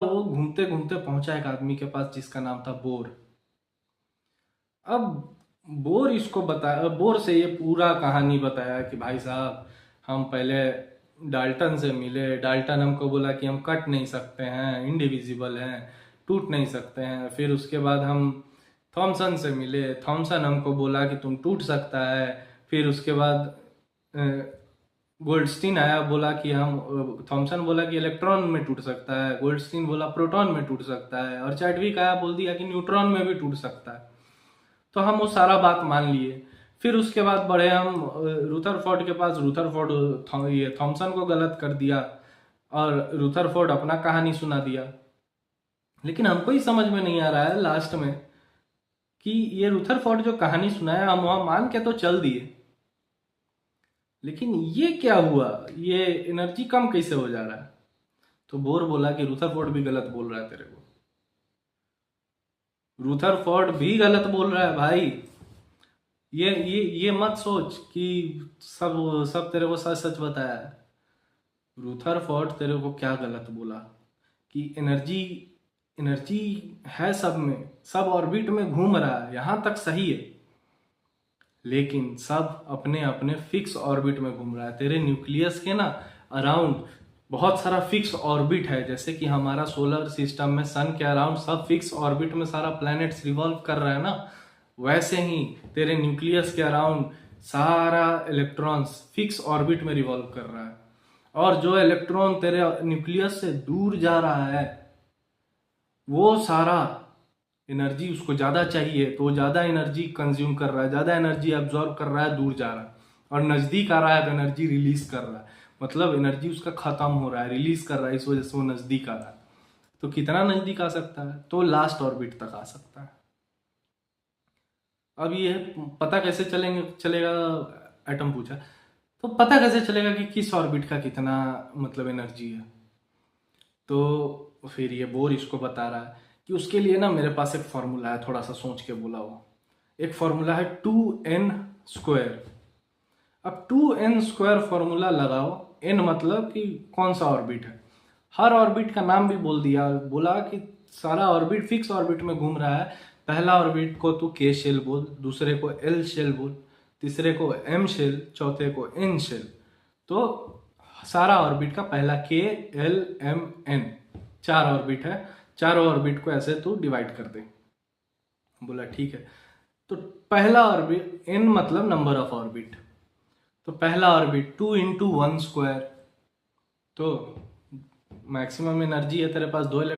वो घूमते घूमते पहुंचा एक आदमी के पास जिसका नाम था बोर। अब बोर से ये पूरा कहानी बताया कि भाई साहब, हम पहले डाल्टन से मिले। डाल्टन हमको बोला कि हम कट नहीं सकते हैं, इंडिविजिबल हैं, टूट नहीं सकते हैं। फिर उसके बाद हम थॉमसन से मिले। थॉमसन हमको बोला कि तुम टूट सकता है। फिर उसके बाद गोल्डस्टीन आया, बोला कि थॉमसन बोला कि इलेक्ट्रॉन में टूट सकता है, गोल्डस्टीन बोला प्रोटॉन में टूट सकता है, और चैडविक आया बोल दिया कि न्यूट्रॉन में भी टूट सकता है। तो हम वो सारा बात मान लिए। फिर उसके बाद बढ़े हम रूथरफोर्ड के पास। रूथरफोर्ड ये थॉमसन को गलत कर दिया और रूथरफोर्ड अपना कहानी सुना दिया। लेकिन हमको ही समझ में नहीं आ रहा है लास्ट में कि ये रूथरफोर्ड जो कहानी सुनाया हम वहां मान के तो चल दिए, लेकिन ये क्या हुआ, ये एनर्जी कम कैसे हो जा रहा है। तो बोर बोला कि रूथरफोर्ड भी गलत बोल रहा है तेरे को। रूथरफोर्ड भी गलत बोल रहा है भाई। ये मत सोच कि सब सब तेरे को सच सच बताया है। रूथरफोर्ड तेरे को क्या गलत बोला कि एनर्जी एनर्जी है सब में, सब ऑर्बिट में घूम रहा है, यहां तक सही है। लेकिन सब अपने अपने फिक्स ऑर्बिट में घूम रहा है। तेरे न्यूक्लियस के ना अराउंड बहुत सारा फिक्स ऑर्बिट है। जैसे कि हमारा सोलर सिस्टम में सन के अराउंड सब फिक्स ऑर्बिट में सारा प्लैनेट्स रिवॉल्व कर रहा है ना, वैसे ही तेरे न्यूक्लियस के अराउंड सारा इलेक्ट्रॉन्स फिक्स ऑर्बिट में रिवॉल्व कर रहा है। और जो इलेक्ट्रॉन तेरे न्यूक्लियस से दूर जा रहा है, वो सारा एनर्जी उसको ज़्यादा चाहिए, तो वो ज़्यादा एनर्जी कंज्यूम कर रहा है, ज़्यादा एनर्जी एब्जॉर्ब कर रहा है, दूर जा रहा है। और नज़दीक आ रहा है तो एनर्जी रिलीज कर रहा है, मतलब एनर्जी उसका ख़त्म हो रहा है, रिलीज कर रहा है, इस वजह से वो नज़दीक आ रहा है। तो कितना नज़दीक आ सकता है? तो लास्ट ऑर्बिट तक आ सकता है। अब ये पता कैसे चलेगा, एटम पूछा, तो पता कैसे चलेगा कि किस ऑर्बिट का कितना मतलब एनर्जी है? तो फिर ये बोर इसको बता रहा है कि उसके लिए ना मेरे पास एक फॉर्मूला है, थोड़ा सा सोच के बोला वो। एक फॉर्मूला है 2n²। अब 2n² फॉर्मूला लगाओ। n मतलब कि कौन सा ऑर्बिट है, हर ऑर्बिट का नाम भी बोल दिया। बोला कि सारा ऑर्बिट फिक्स ऑर्बिट में घूम रहा है। पहला ऑर्बिट को तू k शेल बोल, दूसरे को l शेल बोल, तीसरे को m शेल, चौथे को n शेल। तो सारा ऑर्बिट का पहला k l m n, 4 orbit है। चारों ऑर्बिट को ऐसे तू डिवाइड कर दे। बोला ठीक है। तो पहला ऑर्बिट, n मतलब नंबर ऑफ ऑर्बिट, तो पहला ऑर्बिट 2 × 1²। तो मैक्सिमम एनर्जी है तेरे पास 2